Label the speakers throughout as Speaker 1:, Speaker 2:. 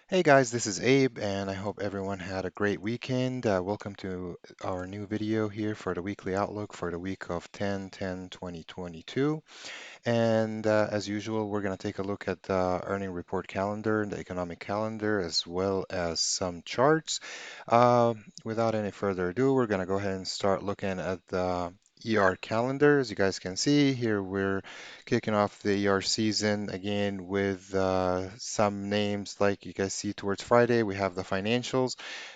Speaker 1: Hey guys, this is Abe, and I hope everyone had a great weekend. Welcome to our new video here for the weekly outlook for the week of 10/10/2022. And as usual, we're going to take a look at the earning report calendar and the economic calendar, as well as some charts. Without any further ado, we're going to go ahead and start looking at the ER calendar. As you guys can see here, we're kicking off the ER season again with some names like you guys see towards Friday. We have the financials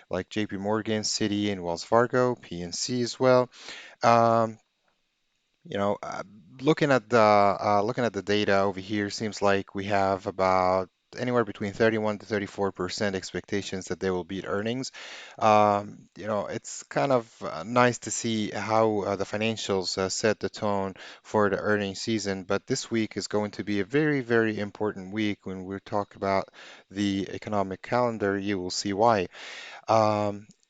Speaker 1: like JP Morgan, Citi, and Wells Fargo, PNC as well. Um, you know, looking at the data over here, seems like we have about anywhere between 31 to 34% expectations that they will beat earnings. It's kind of nice to see how the financials set the tone for the earnings season. But this week is going to be a very, very important week when we talk about the economic calendar. You will see why.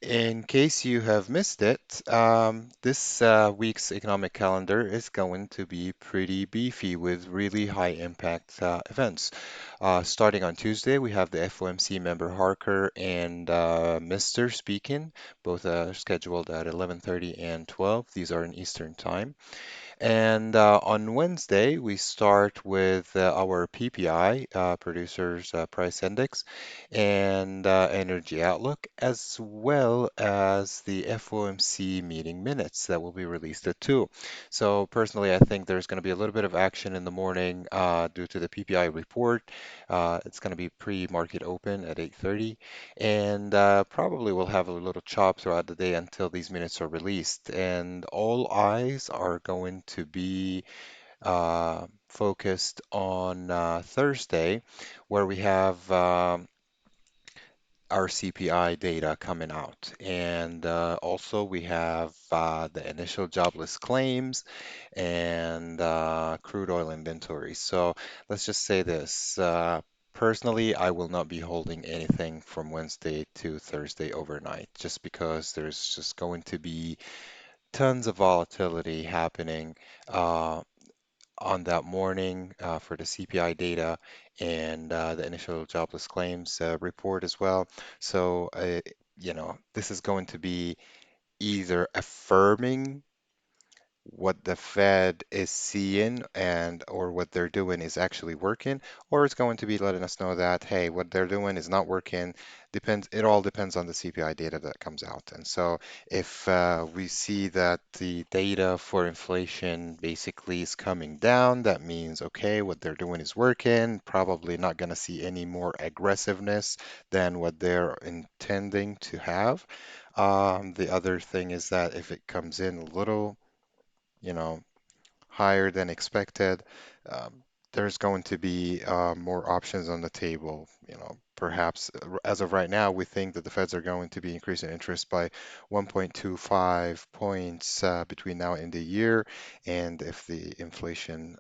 Speaker 1: In case you have missed it, this week's economic calendar is going to be pretty beefy with really high impact events. Starting on Tuesday, we have the FOMC member Harker and Mr. speaking, both scheduled at 11:30 and 12. These are in Eastern time. And on Wednesday, we start with our PPI, Producers Price Index, and Energy Outlook, as well as the FOMC meeting minutes that will be released at 2. So personally, I think there's going to be a little bit of action in the morning due to the PPI report. It's going to be pre-market open at 8:30, and probably we'll have a little chop throughout the day until these minutes are released. And all eyes are going to be focused on Thursday, where we have our CPI data coming out. And also, we have the initial jobless claims and crude oil inventory. So let's just say this. Personally, I will not be holding anything from Wednesday to Thursday overnight, just because there's just going to be tons of volatility happening uh, on that morning for the CPI data and the initial jobless claims report as well. So, this is going to be either affirming what the Fed is seeing and or what they're doing is actually working, or it's going to be letting us know that, hey, what they're doing is not working. It all depends on the CPI data that comes out. And so if we see that the data for inflation basically is coming down, that means, okay, what they're doing is working, probably not going to see any more aggressiveness than what they're intending to have. The other thing is that if it comes in a little, you know, higher than expected, um, there's going to be more options on the table. Perhaps as of right now, we think that the Feds are going to be increasing interest by 1.25 points between now and the year. And if the inflation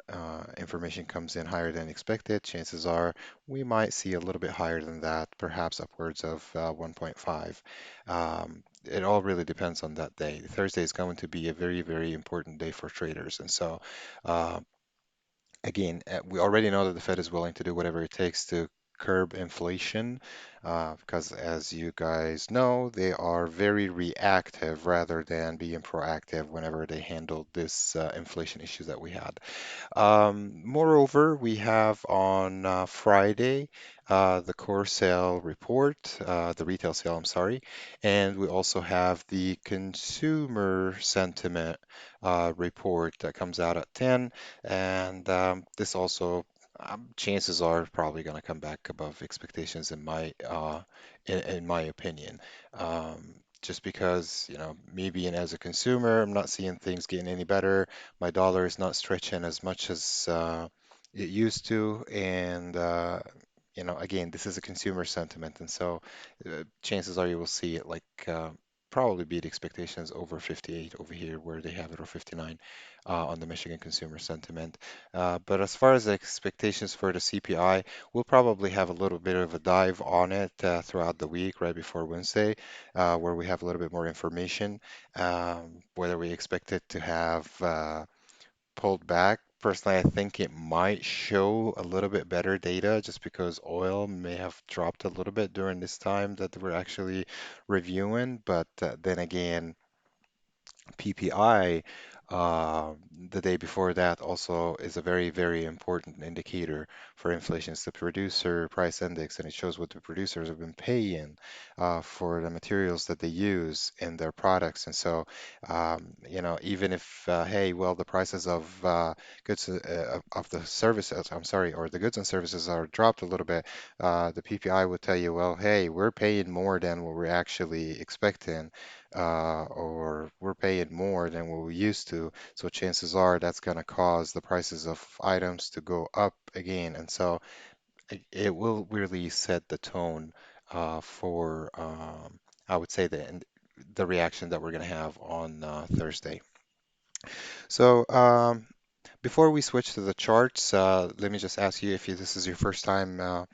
Speaker 1: information comes in higher than expected, chances are we might see a little bit higher than that, perhaps upwards of 1.5. It all really depends on that day. Thursday is going to be a very, very important day for traders. And so, uh, again, we already know that the Fed is willing to do whatever it takes to curb inflation, because as you guys know, they are very reactive rather than being proactive whenever they handle this inflation issue that we had. Moreover, we have on Friday the core sale report, the retail sale, I'm sorry, and we also have the consumer sentiment report that comes out at 10, and this also chances are probably going to come back above expectations in my opinion. Just because, me being as a consumer, I'm not seeing things getting any better. My dollar is not stretching as much as it used to, and again, this is a consumer sentiment, and so chances are you will see it like probably beat expectations over 58 over here, where they have it, or 59 on the Michigan consumer sentiment. But as far as the expectations for the CPI, we'll probably have a little bit of a dive on it throughout the week, right before Wednesday, where we have a little bit more information, whether we expect it to have pulled back personally, I think it might show a little bit better data just because oil may have dropped a little bit during this time that we're actually reviewing. But then again, PPI, uh, the day before that also is a very, very important indicator for inflation. It's the producer price index, and it shows what the producers have been paying for the materials that they use in their products. And so, even if, hey, well, the prices of goods of the services, I'm sorry, or the goods and services are dropped a little bit, the PPI would tell you, well, hey, we're paying more than what we're actually expecting or we're paying more than what we used to. So chances are that's going to cause the prices of items to go up again. And so it will really set the tone for, I would say, the reaction that we're going to have on Thursday. So, before we switch to the charts, let me just ask you if this is your first time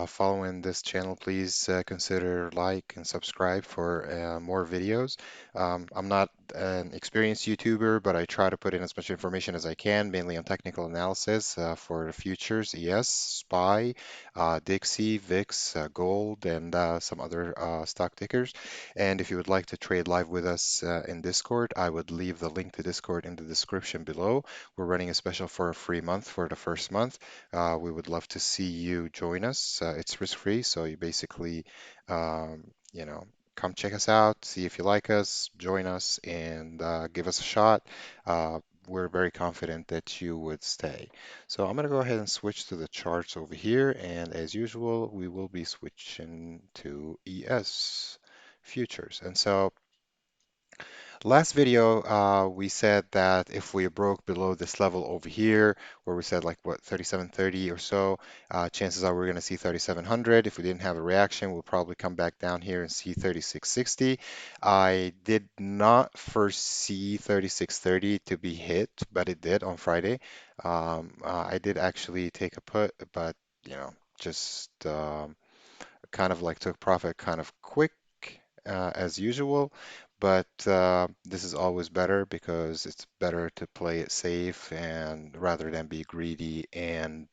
Speaker 1: following this channel, please consider like and subscribe for more videos. I'm not an experienced YouTuber, but I try to put in as much information as I can, mainly on technical analysis for the futures, ES, SPY, Dixie, VIX, Gold, and some other stock tickers. And if you would like to trade live with us in Discord, I would leave the link to Discord in the description below. We're running a special for a free month for the first month. We would love to see you join us. It's risk-free, so you basically, come check us out, see if you like us, join us, and give us a shot. Uh, we're very confident that you would stay. So I'm going to go ahead and switch to the charts over here, and as usual, we will be switching to ES futures. And so last video, we said that if we broke below this level over here, where we said like what 3730 or so, chances are we're going to see 3700. If we didn't have a reaction, we'll probably come back down here and see 3660. I did not foresee 3630 to be hit, but it did on Friday. I did actually take a put, but just kind of like took profit kind of quick as usual. But this is always better because it's better to play it safe and rather than be greedy and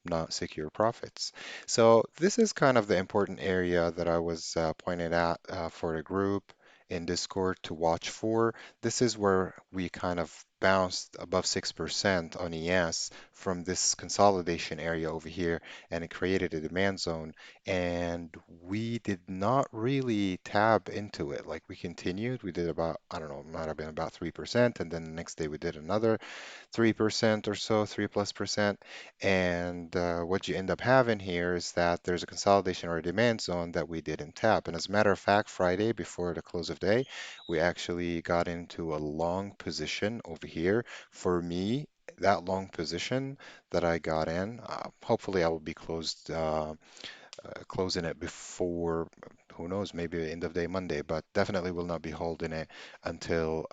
Speaker 1: not secure profits. So this is kind of the important area that I was pointing out for the group in Discord to watch for. This is where we kind of bounced above 6% on ES from this consolidation area over here, and it created a demand zone. And we did not really tab into it. Like we continued, we did about, I don't know, might have been about 3%, and then the next day we did another 3% or so, 3 plus percent. And what you end up having here is that there's a consolidation or a demand zone that we didn't tap. And as a matter of fact, Friday before the close of day, we actually got into a long position over here. For me, that long position that I got in, hopefully I will be closing it before, who knows, maybe the end of day Monday, but definitely will not be holding it until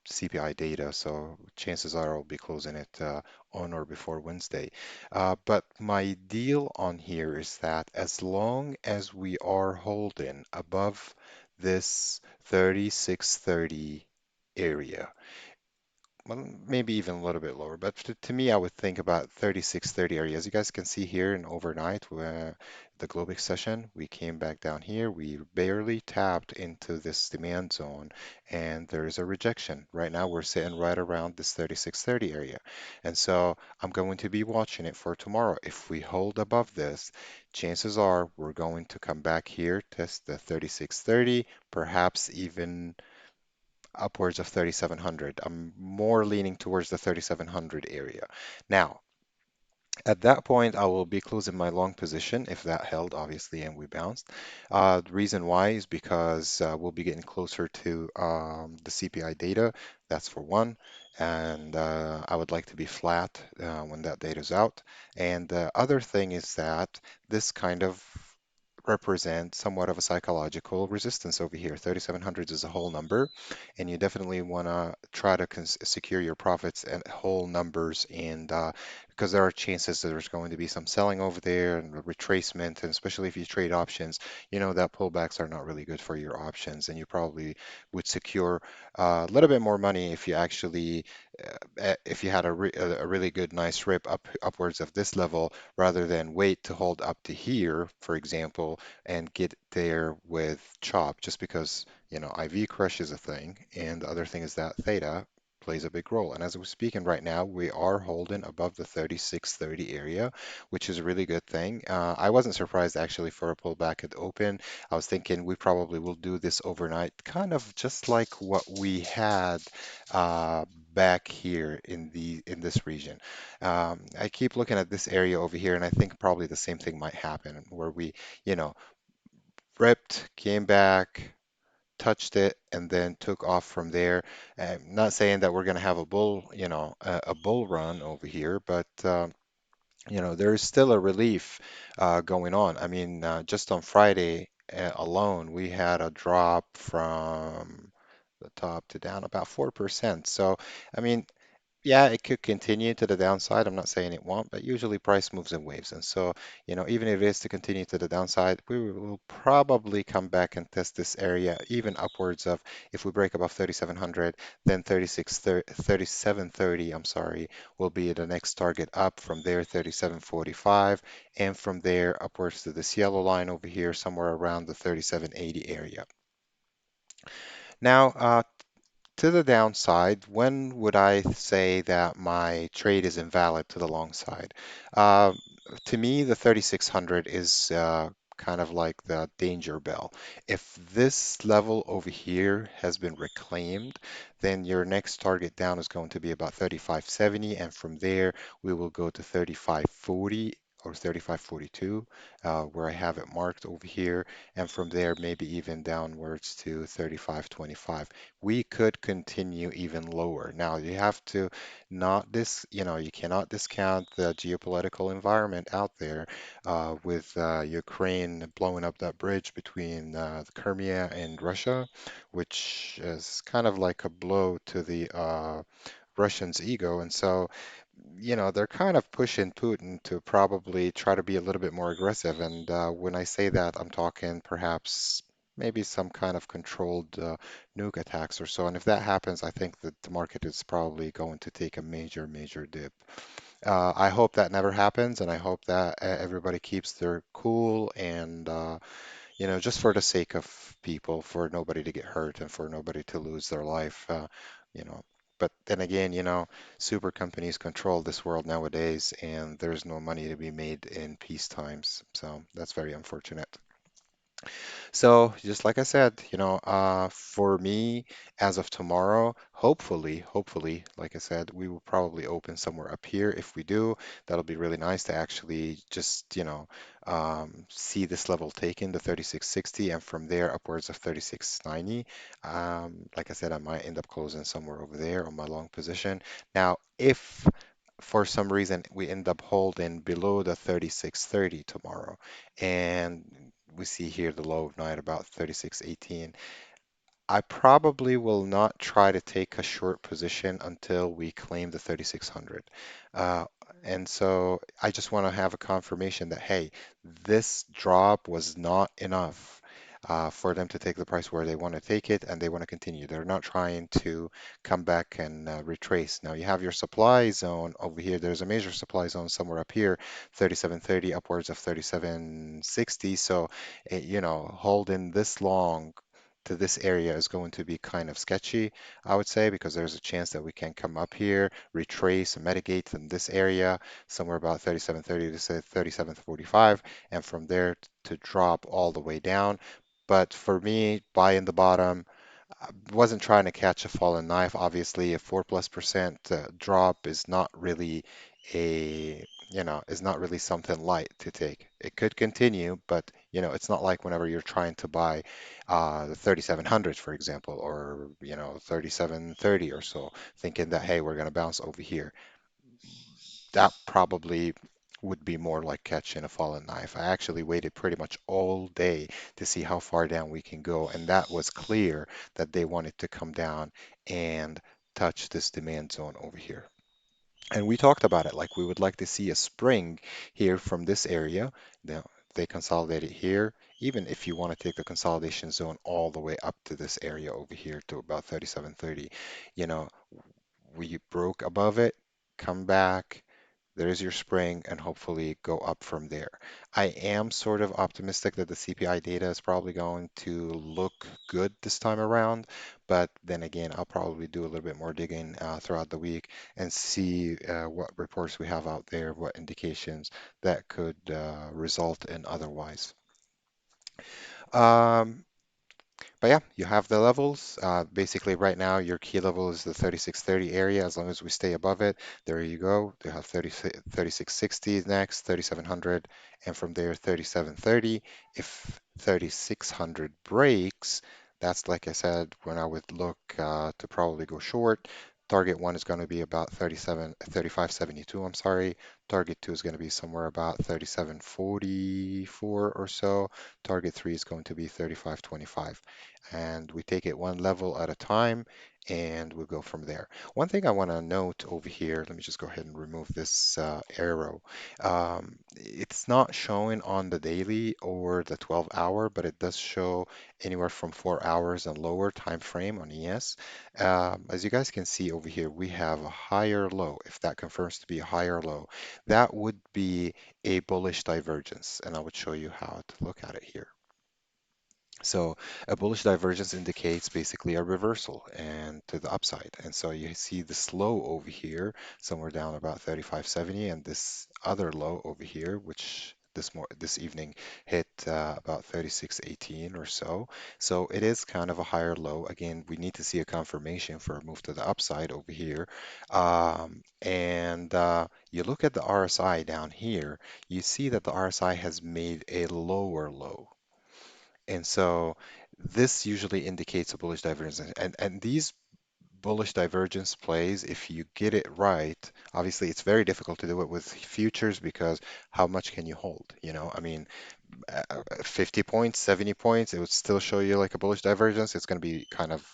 Speaker 1: CPI data. So chances are I'll be closing it on or before Wednesday. But my deal on here is that as long as we are holding above this 3630 area, well, maybe even a little bit lower, but to me, I would think about 3630 area. As you guys can see here in overnight, where the Globex session, we came back down here. We barely tapped into this demand zone, and there is a rejection. Right now, we're sitting right around this 3630 area. And so I'm going to be watching it for tomorrow. If we hold above this, chances are we're going to come back here, test the 3630, perhaps even upwards of 3,700. I'm more leaning towards the 3,700 area. Now, at that point, I will be closing my long position if that held, obviously, and we bounced. The reason why is because we'll be getting closer to the CPI data. That's for one. And I would like to be flat when that data is out. And the other thing is that this kind of represent somewhat of a psychological resistance over here. 3,700 is a whole number, and you definitely want to try to secure your profits at whole numbers and because there are chances that there's going to be some selling over there and a retracement, and especially if you trade options, you know that pullbacks are not really good for your options, and you probably would secure a little bit more money if you actually if you had a really good nice rip upwards of this level rather than wait to hold up to here, for example, and get there with chop, just because IV crush is a thing, and the other thing is that theta plays a big role. And as we're speaking right now, we are holding above the 3630 area, which is a really good thing. I wasn't surprised actually for a pullback at open. I was thinking we probably will do this overnight, kind of just like what we had uh, back here in this region. I keep looking at this area over here, and I think probably the same thing might happen where we, you know, ripped, came back, touched it, and then took off from there. Not saying that we're going to have a bull, a bull run over here, but there's still a relief going on. I mean, just on Friday alone, we had a drop from the top to down about 4%. So, I mean, yeah, it could continue to the downside. I'm not saying it won't, but usually price moves in waves. And so, even if it is to continue to the downside, we will probably come back and test this area even upwards of, if we break above 3,700, then 3730, I'm sorry, will be the next target up. From there, 3745, and from there upwards to this yellow line over here, somewhere around the 3780 area. Now, to the downside, when would I say that my trade is invalid to the long side? Uh, to me, the 3600 is kind of like the danger bell. If this level over here has been reclaimed, then your next target down is going to be about 3570, and from there we will go to 3540 or 3542, where I have it marked over here, and from there maybe even downwards to 3525. We could continue even lower. Now, you have to not you cannot discount the geopolitical environment out there with Ukraine blowing up that bridge between the Crimea and Russia, which is kind of like a blow to the Russians' ego. And so, they're kind of pushing Putin to probably try to be a little bit more aggressive. And when I say that, I'm talking perhaps maybe some kind of controlled nuke attacks or so. And if that happens, I think that the market is probably going to take a major, major dip. I hope that never happens, and I hope that everybody keeps their cool and just for the sake of people, for nobody to get hurt and for nobody to lose their life, you know. But then again, super companies control this world nowadays, and there's no money to be made in peace times. So that's very unfortunate. So, just like I said, for me, as of tomorrow, hopefully, like I said, we will probably open somewhere up here. If we do, that'll be really nice to actually just, see this level taken, the 3660, and from there upwards of 3690. Like I said, I might end up closing somewhere over there on my long position. Now, if for some reason we end up holding below the 3630 tomorrow, and we see here the low of night about 3618. I probably will not try to take a short position until we claim the 3600. Uh, and so I just want to have a confirmation that, hey, this drop was not enough for them to take the price where they want to take it, and they want to continue. They're not trying to come back and retrace. Now you have your supply zone over here. There's a major supply zone somewhere up here, 3730 upwards of 3760. So, holding this long to this area is going to be kind of sketchy, I would say, because there's a chance that we can come up here, retrace and mitigate in this area, somewhere about 3730 to say 3745, and from there to drop all the way down. But for me, buy in the bottom, wasn't trying to catch a fallen knife. Obviously, a 4+% drop is not really is not really something light to take. It could continue, but it's not like whenever you're trying to buy the 3700s, for example, or 3730 or so, thinking that, hey, we're going to bounce over here. That probably would be more like catching a fallen knife. I actually waited pretty much all day to see how far down we can go, and that was clear that they wanted to come down and touch this demand zone over here. And we talked about it, like we would like to see a spring here from this area. Now, they consolidate it here. Even if you want to take the consolidation zone all the way up to this area over here to about 37.30, you know, we broke above it, come back, there's your spring, and hopefully go up from there. I am sort of optimistic that the CPI data is probably going to look good this time around, but then again, I'll probably do a little bit more digging throughout the week and see what reports we have out there, what indications that could result in otherwise. Um, but yeah, you have the levels. Basically, right now, your key level is the 3630 area. As long as we stay above it, there you go. You have 3660 next, 3700, and from there, 3730. If 3600 breaks, that's like I said, when I would look to probably go short. Target one is going to be about 3572, I'm sorry. Target two is going to be somewhere about 3744 or so. Target three is going to be 3525, and we take it one level at a time and we'll go from there. One thing I want to note over here, let me just go ahead and remove this arrow. It's not showing on the daily or the 12 hour, but it does show anywhere from 4 hours and lower time frame on ES. As you guys can see over here, we have a higher low. If that confirms to be a higher low, that would be a bullish divergence, and I would show you how to look at it here. So a bullish divergence indicates basically a reversal and to the upside. And so you see this low over here, somewhere down about 35.70, and this other low over here, which this evening hit about 36.18 or so. So it is kind of a higher low. Again, we need to see a confirmation for a move to the upside over here. And you look at the RSI down here, you see that the RSI has made a lower low. And so this usually indicates a bullish divergence. And these bullish divergence plays, if you get it right, obviously it's very difficult to do it with futures because how much can you hold? I mean, 50 points, 70 points, it would still show you like a bullish divergence. It's going to be kind of,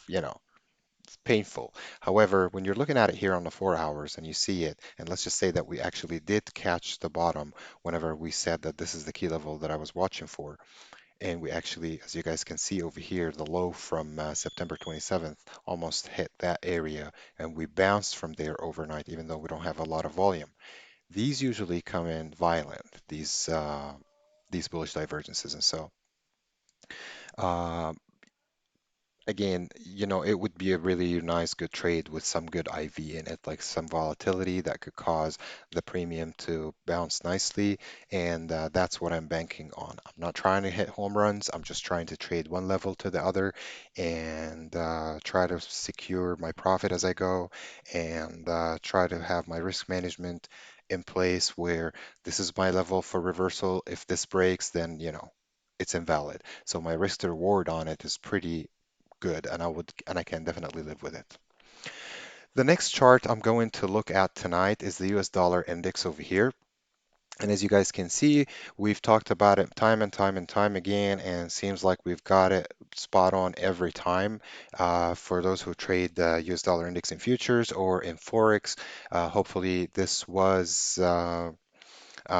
Speaker 1: painful. However, when you're looking at it here on the 4 hours and you see it, and let's just say that we actually did catch the bottom whenever we said that this is the key level that I was watching for. And we actually, as you guys can see over here, the low from September 27th almost hit that area, and we bounced from there overnight, even though we don't have a lot of volume. These usually come in violent, these bullish divergences, and so uh, again, it would be a really nice, good trade with some good IV in it, like some volatility that could cause the premium to bounce nicely. And that's what I'm banking on. I'm not trying to hit home runs. I'm just trying to trade one level to the other and try to secure my profit as I go and try to have my risk management in place where this is my level for reversal. If this breaks, then, it's invalid. So my risk to reward on it is pretty good, and I can definitely live with it. The next chart I'm going to look at tonight is the US dollar index over here. And as you guys can see, we've talked about it time and time and time again, and seems like we've got it spot on every time. For those who trade the US dollar index in futures or in Forex, hopefully this was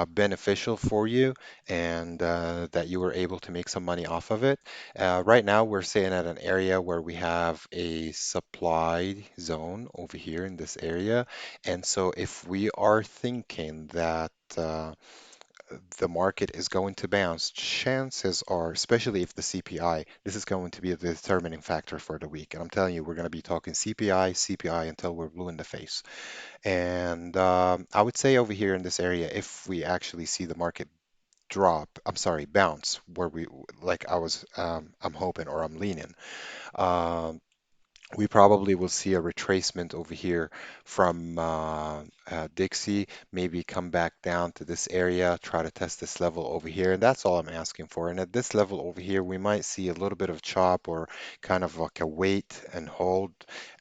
Speaker 1: beneficial for you and that you were able to make some money off of it. Right now, we're sitting at an area where we have a supply zone over here in this area. And so if we are thinking that the market is going to bounce, chances are, especially if the CPI, this is going to be the determining factor for the week. And I'm telling you, we're going to be talking CPI, CPI until we're blue in the face. And I would say over here in this area, if we actually see the market I'm sorry, bounce, where I'm hoping or I'm leaning, um, we probably will see a retracement over here from Dixie, maybe come back down to this area, try to test this level over here. And that's all I'm asking for. And at this level over here, we might see a little bit of chop or kind of like a wait and hold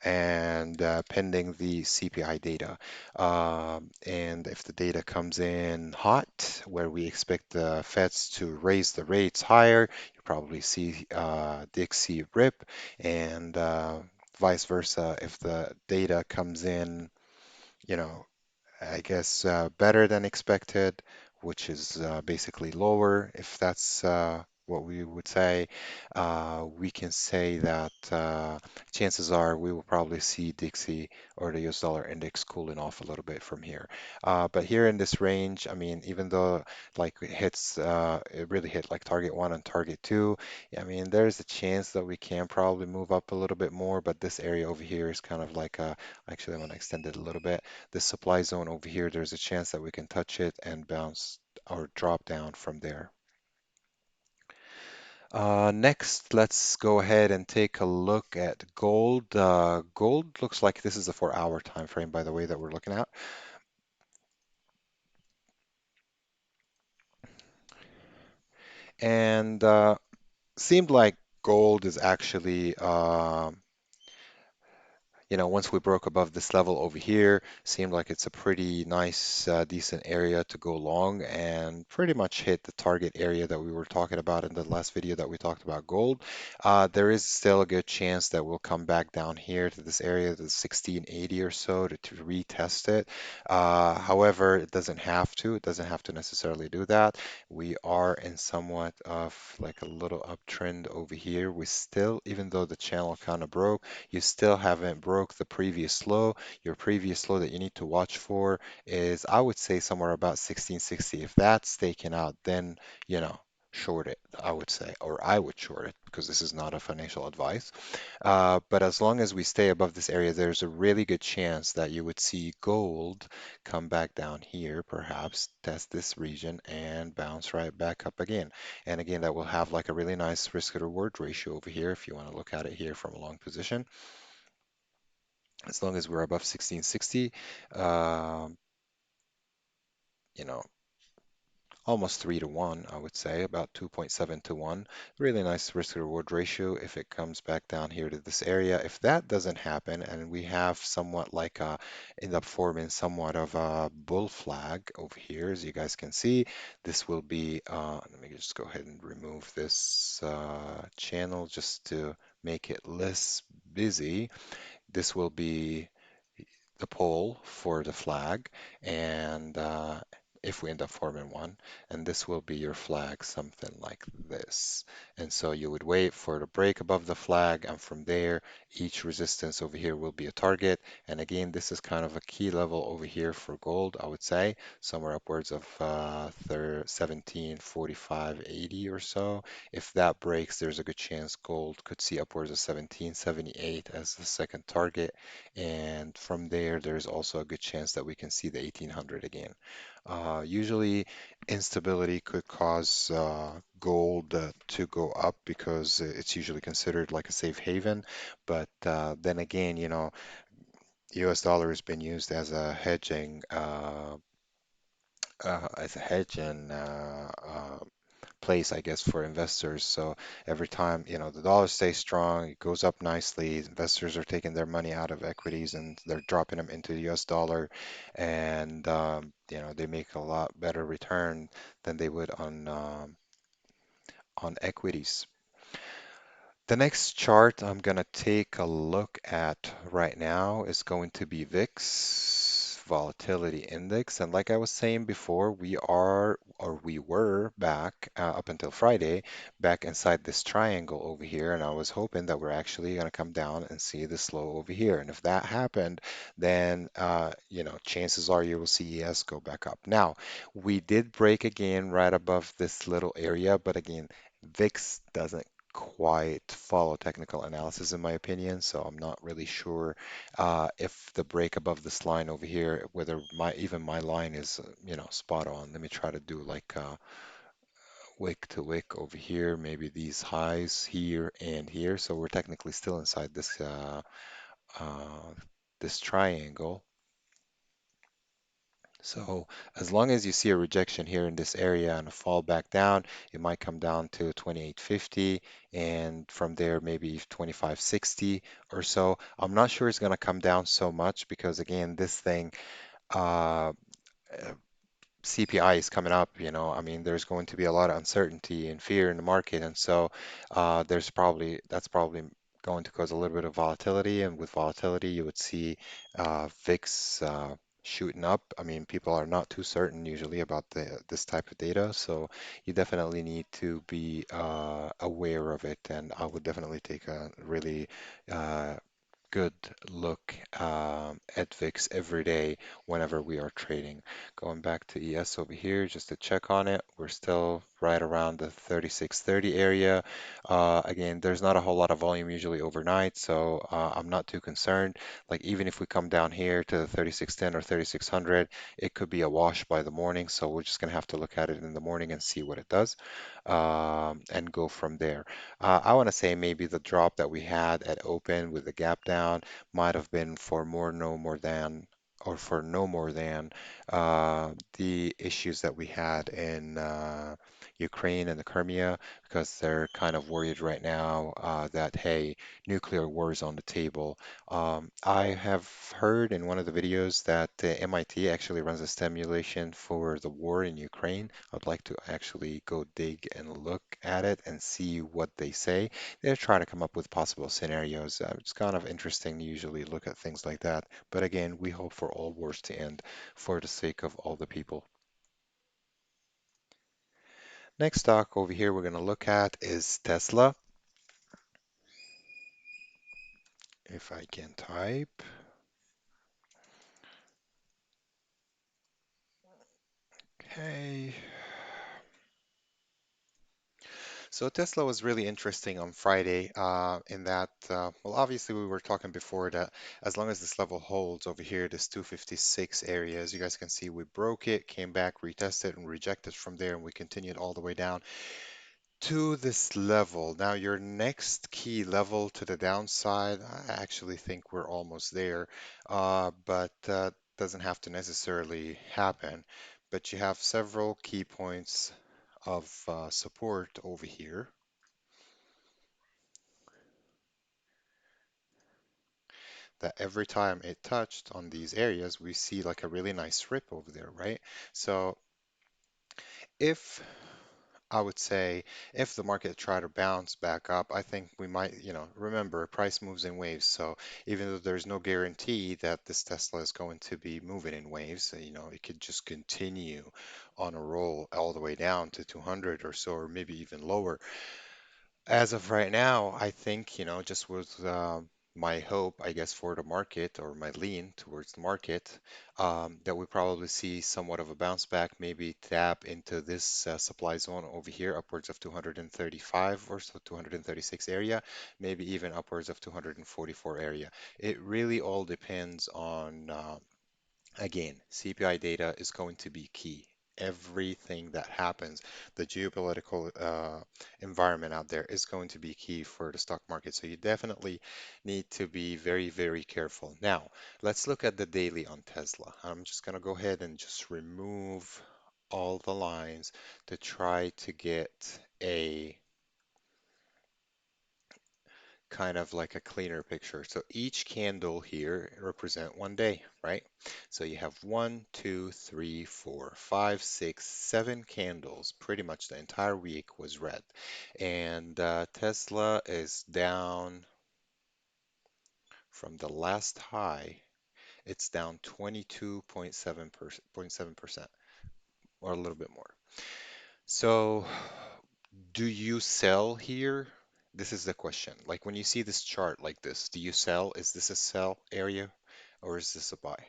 Speaker 1: and pending the CPI data. And if the data comes in hot, where we expect the Feds to raise the rates higher, you probably see Dixie rip and vice versa. If the data comes in, you know, I guess, better than expected, which is basically lower, if that's what we would say. We can say that chances are we will probably see Dixie or the US dollar index cooling off a little bit from here. But here in this range, I mean, even though like it really hit like target one and target two, I mean, there's a chance that we can probably move up a little bit more, but this area over here is kind of like actually, I'm going to extend it a little bit. This supply zone over here, there's a chance that we can touch it and bounce or drop down from there. Next, let's go ahead and take a look at gold. Gold looks like this is a 4-hour time frame, by the way, that we're looking at. And seemed like gold is actually once we broke above this level over here, seemed like it's a pretty nice, decent area to go long and pretty much hit the target area that we were talking about in the last video that we talked about gold. There is still a good chance that we'll come back down here to this area, the 1680 or so, to retest it. However, it doesn't have to. It doesn't have to necessarily do that. We are in somewhat of like a little uptrend over here. We still, even though the channel kind of broke, you still haven't broke the previous low. Your previous low that you need to watch for is, I would say, somewhere about 1660. If that's taken out, then, short it, I would say, or I would short it because this is not a financial advice. But as long as we stay above this area, there's a really good chance that you would see gold come back down here, perhaps test this region and bounce right back up again. And again, that will have like a really nice risk to reward ratio over here if you want to look at it here from a long position. As long as we're above 1660, um, you know, almost 3 to 1, I would say, about 2.7 to 1. Really nice risk to reward ratio if it comes back down here to this area. If that doesn't happen and we have somewhat like end up forming somewhat of a bull flag over here, as you guys can see, this will be, let me just go ahead and remove this channel just to make it less busy. This will be the pole for the flag, and if we end up forming one, and this will be your flag, something like this. And so you would wait for the break above the flag, and from there, each resistance over here will be a target. And again, this is kind of a key level over here for gold, I would say, somewhere upwards of 1745.80 or so. If that breaks, there's a good chance gold could see upwards of 1778 as the second target. And from there, there's also a good chance that we can see the 1800 again. Usually, instability could cause gold to go up because it's usually considered like a safe haven. But then again, US dollar has been used as a hedge and place, I guess, for investors. So every time, the dollar stays strong, it goes up nicely. Investors are taking their money out of equities and they're dropping them into the US dollar, and they make a lot better return than they would on equities. The next chart I'm going to take a look at right now is going to be Vix Volatility Index. And like I was saying before, we were back up until Friday, back inside this triangle over here. And I was hoping that we're actually going to come down and see this low over here. And if that happened, then, chances are you will see ES go back up. Now, we did break again right above this little area, but again, VIX doesn't quite follow technical analysis in my opinion, so I'm not really sure if the break above this line over here, whether my line is spot on. Let me try to do like wick to wick over here, maybe these highs here and here. So we're technically still inside uh, this triangle. So as long as you see a rejection here in this area and a fall back down, it might come down to 2850 and from there maybe 2560 or so. I'm not sure it's going to come down so much because again, this thing, uh, CPI is coming up, I mean, there's going to be a lot of uncertainty and fear in the market. And so that's probably going to cause a little bit of volatility. And with volatility, you would see VIX shooting up. I mean, people are not too certain usually about this type of data, so you definitely need to be aware of it. And I would definitely take a really uh, good look at VIX every day whenever we are trading. Going back to ES over here, just to check on it, we're still right around the 3630 area. Again, there's not a whole lot of volume usually overnight, so I'm not too concerned. Like even if we come down here to the 3610 or 3600, it could be a wash by the morning, so we're just gonna have to look at it in the morning and see what it does, and go from there. I want to say maybe the drop that we had at open with the gap down might have been for more, no more than, or for no more than the issues that we had in Ukraine and the Crimea, because they're kind of worried right now that, hey, nuclear war is on the table. I have heard in one of the videos that MIT actually runs a simulation for the war in Ukraine. I'd like to actually go dig and look at it and see what they say. They're trying to come up with possible scenarios. It's kind of interesting to usually look at things like that. But again, we hope for all wars to end for the sake of all the people. Next stock over here we're going to look at is Tesla. If I can type. Okay. So Tesla was really interesting on Friday in that, well, obviously we were talking before that as long as this level holds over here, this 256 area, as you guys can see, we broke it, came back, retested, and rejected from there, and we continued all the way down to this level. Now, your next key level to the downside, I actually think we're almost there, but doesn't have to necessarily happen. But you have several key points of support over here that every time it touched on these areas, we see like a really nice rip over there, right? So if I would say if the market try to bounce back up, I think we might, remember price moves in waves. So even though there's no guarantee that this Tesla is going to be moving in waves, it could just continue on a roll all the way down to 200 or so, or maybe even lower. As of right now, I think, just with my hope, I guess, for the market or my lean towards the market, that we probably see somewhat of a bounce back, maybe tap into this supply zone over here, upwards of 235 or so, 236 area, maybe even upwards of 244 area. It really all depends on again, CPI data is going to be key. Everything that happens, the geopolitical environment out there is going to be key for the stock market. So you definitely need to be very, very careful. Now, let's look at the daily on Tesla. I'm just going to go ahead and just remove all the lines to try to get a kind of like a cleaner picture. So each candle here represent one day, right? So you have 1, 2, 3, 4, 5, 6, 7 candles. Pretty much the entire week was red. And Tesla is down from the last high. It's down 22.7%, or a little bit more. So do you sell here? This is the question. Like when you see this chart like this, do you sell? Is this a sell area or is this a buy?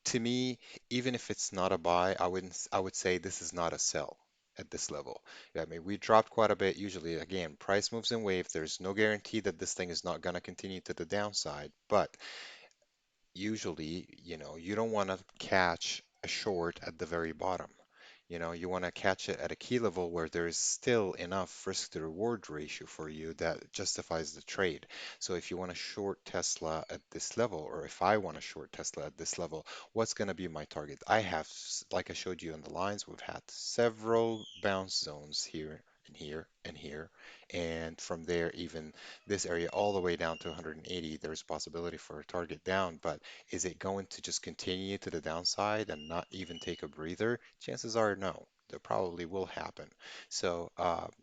Speaker 1: To me, even if it's not a buy, I would say this is not a sell at this level. Yeah, I mean, we dropped quite a bit. Usually, again, price moves in wave. There's no guarantee that this thing is not going to continue to the downside, but usually, you don't want to catch a short at the very bottom. You want to catch it at a key level where there is still enough risk to reward ratio for you that justifies the trade. So if you want to short Tesla at this level, or if I want to short Tesla at this level, what's going to be my target? I have, like I showed you on the lines, we've had several bounce zones here and here and here. And from there, even this area all the way down to 180, there's possibility for a target down, but is it going to just continue to the downside and not even take a breather? Chances are no. It probably will happen. So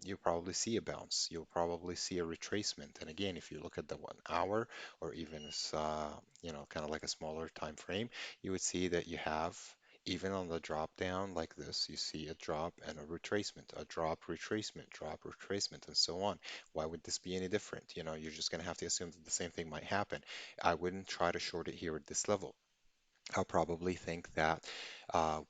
Speaker 1: you'll probably see a bounce. You'll probably see a retracement. And again, if you look at the 1 hour or even as kind of like a smaller time frame, you would see that you have even on the drop down like this, you see a drop and a retracement, a drop, retracement, and so on. Why would this be any different? You're just going to have to assume that the same thing might happen. I wouldn't try to short it here at this level. I'll probably think that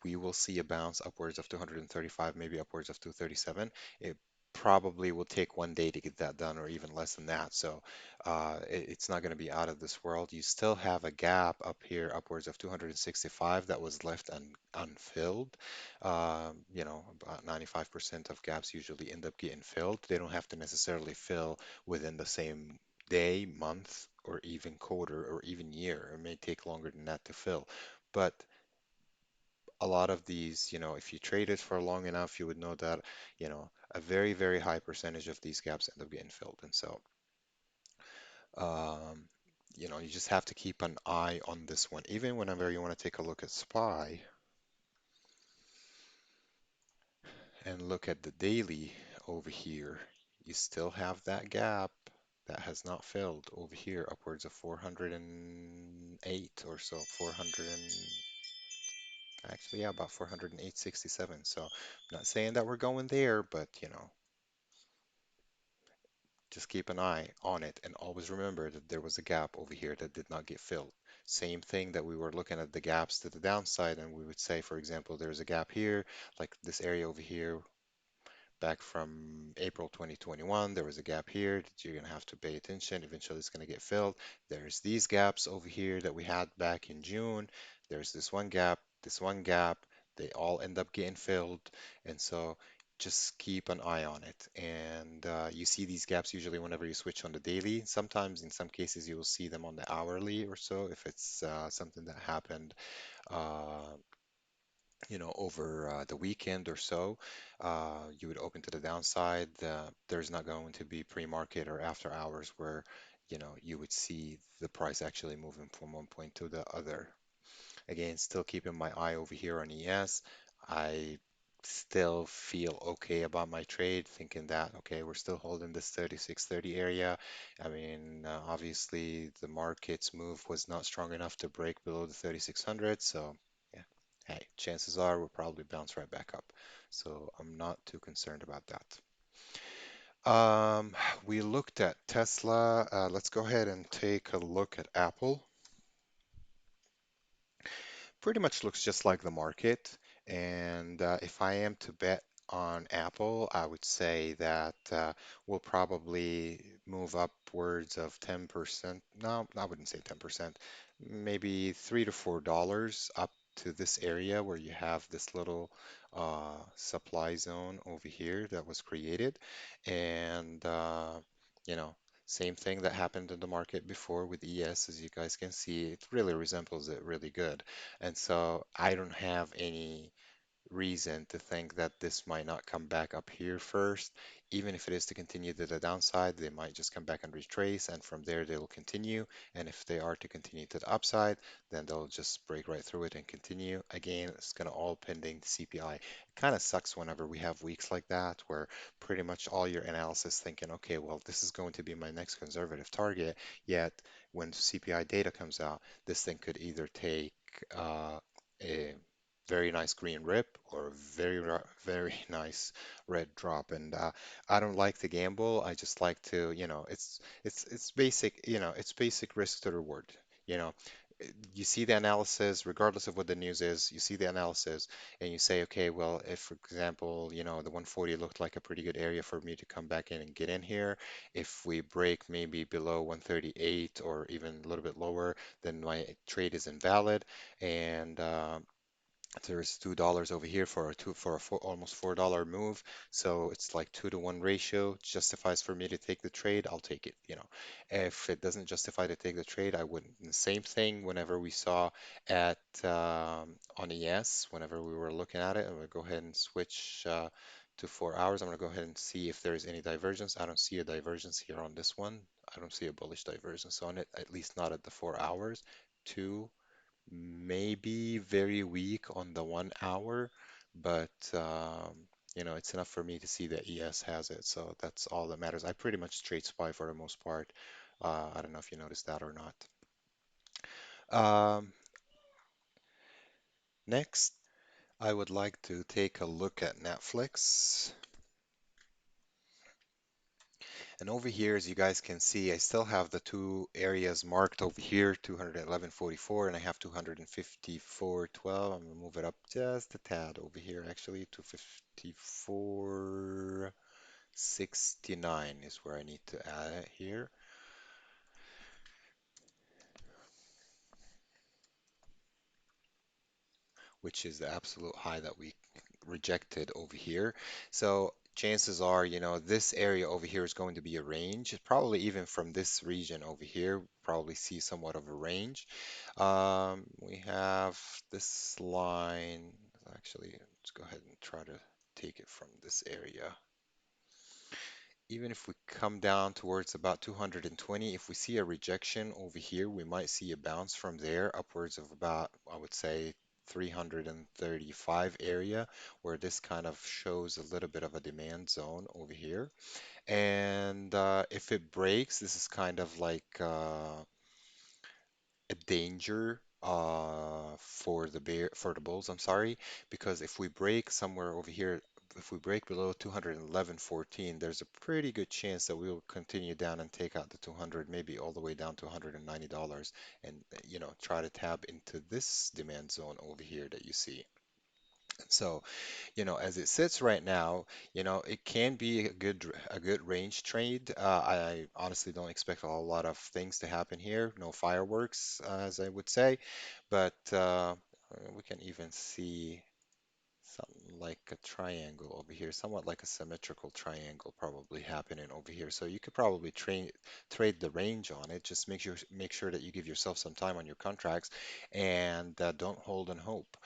Speaker 1: we will see a bounce upwards of 235, maybe upwards of 237. It probably will take 1 day to get that done, or even less than that. So it's not going to be out of this world. You still have a gap up here, upwards of 265, that was left unfilled. About 95% of gaps usually end up getting filled. They don't have to necessarily fill within the same day, month, or even quarter, or even year. It may take longer than that to fill. But a lot of these, if you trade it for long enough, you would know that, a very, very high percentage of these gaps end up getting filled. And so, um, you just have to keep an eye on this one. Even whenever you want to take a look at SPY and look at the daily over here, you still have that gap that has not filled over here, upwards of 408 or so, 400 and actually, yeah, about 408.67. So I'm not saying that we're going there, but just keep an eye on it and always remember that there was a gap over here that did not get filled. Same thing that we were looking at the gaps to the downside, and we would say, for example, there's a gap here, like this area over here back from April 2021. There was a gap here that you're going to have to pay attention. Eventually, it's going to get filled. There's these gaps over here that we had back in June. There's this one gap, this one gap. They all end up getting filled. And so just keep an eye on it. And you see these gaps usually whenever you switch on the daily. Sometimes, in some cases, you will see them on the hourly or so if it's something that happened uh, over the weekend or so, you would open to the downside. There's not going to be pre-market or after hours where, you would see the price actually moving from one point to the other. Again, still keeping my eye over here on ES. I still feel okay about my trade, thinking that, okay, we're still holding this 3630 area. I mean, obviously the market's move was not strong enough to break below the 3600, so yeah, hey, chances are we'll probably bounce right back up. So I'm not too concerned about that. We looked at Tesla. Let's go ahead and take a look at Apple. Pretty much looks just like the market. And if I am to bet on Apple, I would say that we'll probably move upwards of 10%. No, I wouldn't say 10%, maybe $3 to $4 up to this area where you have this little supply zone over here that was created. And, you know, same thing that happened in the market before with ES, as you guys can see, it really resembles it really good. And so I don't have any reason to think that this might not come back up here first. Even if it is to continue to the downside, they might just come back and retrace, and from there they will continue. And if they are to continue to the upside, then they'll just break right through it and continue. Again, it's going to all pending CPI. It kind of sucks whenever we have weeks like that where pretty much all your analysis thinking, okay, well, this is going to be my next conservative target. Yet when CPI data comes out, this thing could either take a very nice green rip or a very nice red drop. And I don't like to gamble. I just like to, it's basic, it's basic risk to reward. You know, you see the analysis, regardless of what the news is, you see the analysis and you say, okay, well, if, for example, the 140 looked like a pretty good area for me to come back in and get in here. If we break maybe below 138 or even a little bit lower, then my trade is invalid. And there's $2 over here for almost $4 move, so it's like 2-to-1 ratio. Justifies for me to take the trade, I'll take it. If it doesn't justify to take the trade, I wouldn't. And the same thing whenever we saw at on ES, whenever we were looking at it. I'm gonna go ahead and switch to 4 hours. I'm gonna go ahead and see if there is any divergence. I don't see a divergence here on this one. I don't see a bullish divergence on it, at least not at the 4 hours. Two, maybe very weak on the 1 hour, but it's enough for me to see that ES has it, so that's all that matters. I pretty much trade SPY for the most part. I don't know if you noticed that or not. Um, Next, I would like to take a look at Netflix. And over here, as you guys can see, I still have the two areas marked over here, 211.44, and I have 254.12. I'm gonna move it up just a tad over here, actually, to 54.69 is where I need to add it here. Which is the absolute high that we rejected over here. So chances are, this area over here is going to be a range. Probably even from this region over here, probably see somewhat of a range. We have this line. Actually, let's go ahead and try to take it from this area. Even if we come down towards about 220, if we see a rejection over here, we might see a bounce from there upwards of about, I would say, 335 area, where this kind of shows a little bit of a demand zone over here. And if it breaks, this is kind of like a danger for the bulls, I'm sorry, because if we break somewhere over here, if we break below 211.14, there's a pretty good chance that we will continue down and take out the 200, maybe all the way down to $190, and try to tap into this demand zone over here that you see. So, as it sits right now, it can be a good range trade. I honestly don't expect a whole lot of things to happen here. No fireworks, as I would say, but we can even see something like a triangle over here, somewhat like a symmetrical triangle probably happening over here. So you could probably trade the range on it. Just make sure that you give yourself some time on your contracts and don't hold and hope.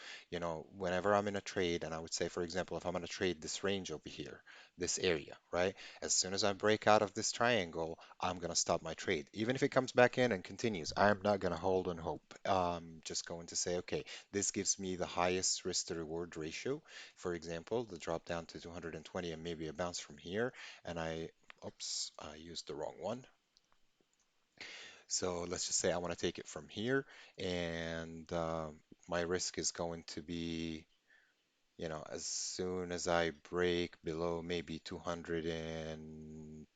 Speaker 1: Whenever I'm in a trade, and I would say, for example, if I'm going to trade this range over here, this area, right? As soon as I break out of this triangle, I'm going to stop my trade. Even if it comes back in and continues, I'm not going to hold and hope. Just going to say, okay, this gives me the highest risk to reward ratio. For example, the drop down to 220 and maybe a bounce from here. And oops, I used the wrong one. So let's just say I want to take it from here, and my risk is going to be, as soon as I break below maybe 200 and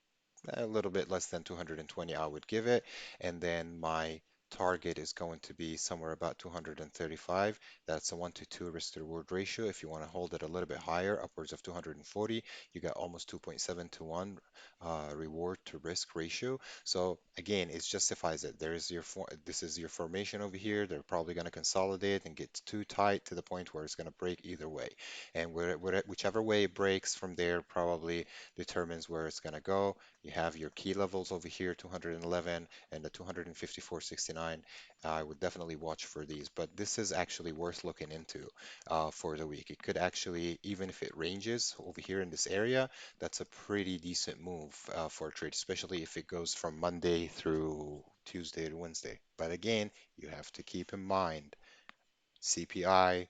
Speaker 1: a little bit less than 220 I would give it, and then my target is going to be somewhere about 235. That's a 1 to 2 risk to reward ratio. If you want to hold it a little bit higher, upwards of 240, you got almost 2.7 to 1 reward to risk ratio. So again, it justifies it. This is your formation over here. They're probably going to consolidate and get too tight to the point where it's going to break either way. And whichever way it breaks from there probably determines where it's going to go. You have your key levels over here, 211 and the 254.69. I would definitely watch for these, but this is actually worth looking into for the week. It could actually, even if it ranges over here in this area, that's a pretty decent move for a trade, especially if it goes from Monday through Tuesday to Wednesday. But again, you have to keep in mind CPI,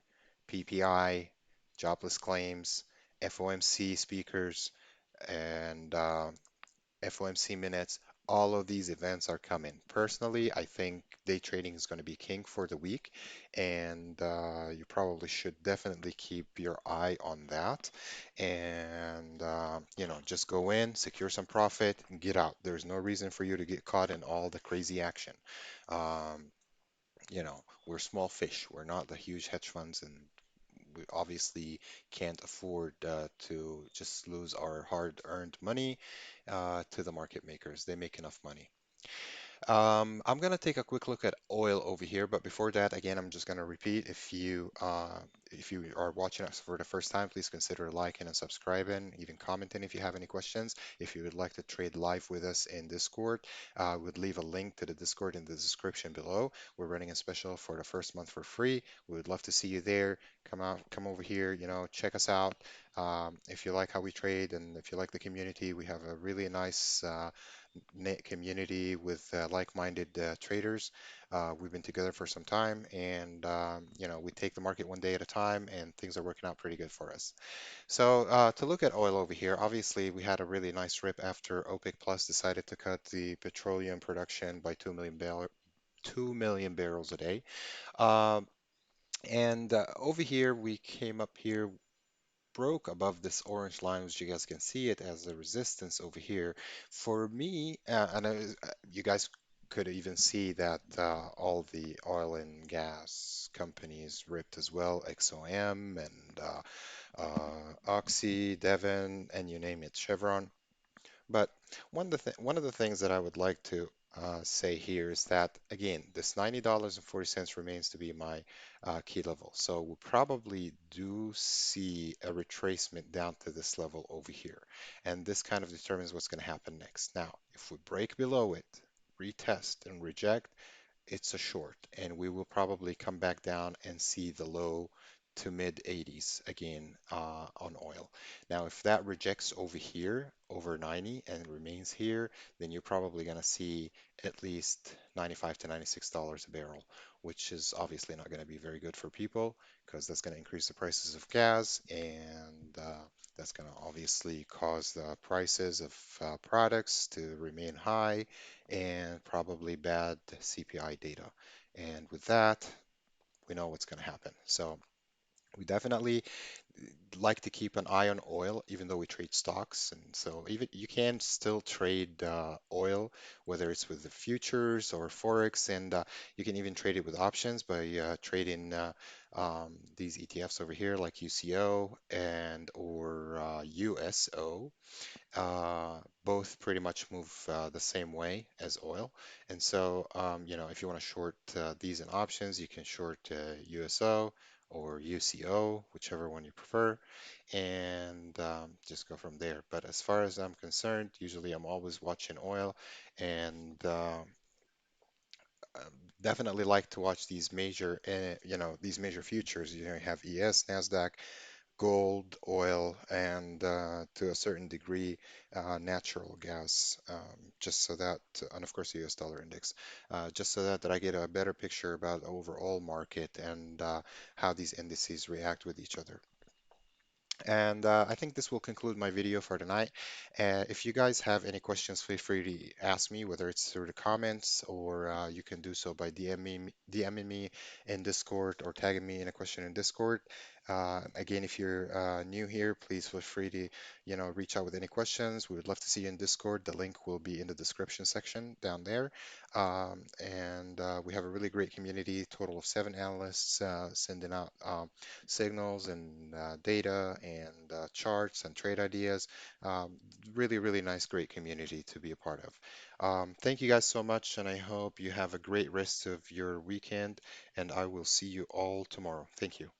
Speaker 1: PPI, jobless claims, FOMC speakers, and FOMC minutes. All of these events are coming. Personally, I think day trading is going to be king for the week, and you probably should definitely keep your eye on that. And just go in, secure some profit, and get out. There's no reason for you to get caught in all the crazy action. Um, we're small fish. We're not the huge hedge funds, and we obviously can't afford to just lose our hard-earned money to the market makers. They make enough money. I'm gonna take a quick look at oil over here, but before that, again, I'm just gonna repeat, if you are watching us for the first time, please consider liking and subscribing, even commenting if you have any questions. If you would like to trade live with us in Discord, I would leave a link to the Discord in the description below. We're running a special for the first month for free. We would love to see you there. Come over here, check us out. If you like how we trade and if you like the community, we have a really nice knit community with like-minded traders. We've been together for some time, and we take the market one day at a time. time, and things are working out pretty good for us. So to look at oil over here, obviously we had a really nice rip after OPEC Plus decided to cut the petroleum production by 2 million barrels a day. Um, and over here, we came up here, broke above this orange line, which you guys can see it as a resistance over here. For me, you guys could even see that all the oil and gas companies ripped as well, XOM and Oxy, Devon, and you name it, Chevron. But one of the things that I would like to say here is that again, this $90.40 remains to be my key level. So we'll probably do see a retracement down to this level over here, and this kind of determines what's going to happen next. Now, if we break below it, retest and reject, it's a short, and we will probably come back down and see the low to mid 80s again on oil. Now, if that rejects over here, over 90, and remains here, then you're probably going to see at least 95 to $96 a barrel, which is obviously not going to be very good for people because that's going to increase the prices of gas, and that's going to obviously cause the prices of products to remain high and probably bad CPI data. And with that, we know what's going to happen. So we definitely like to keep an eye on oil, even though we trade stocks. And so even you can still trade oil, whether it's with the futures or forex, and you can even trade it with options by trading these ETFs over here, like UCO and or USO. Both pretty much move the same way as oil. And so, if you want to short these in options, you can short USO or UCO, whichever one you prefer, and just go from there. But as far as I'm concerned, usually I'm always watching oil, and um, definitely like to watch these major, these major futures. You have ES, NASDAQ, gold, oil, and to a certain degree, natural gas, just so that, and of course, the US dollar index, just so that I get a better picture about the overall market and how these indices react with each other. And I think this will conclude my video for tonight. If you guys have any questions, feel free to ask me, whether it's through the comments or you can do so by DMing me in Discord or tagging me in a question in Discord. Again, if you're new here, please feel free to, reach out with any questions. We would love to see you in Discord. The link will be in the description section down there. And we have a really great community, total of 7 analysts sending out signals and data and charts and trade ideas. Um, Really, really nice, great community to be a part of. Thank you guys so much, and I hope you have a great rest of your weekend, and I will see you all tomorrow. Thank you.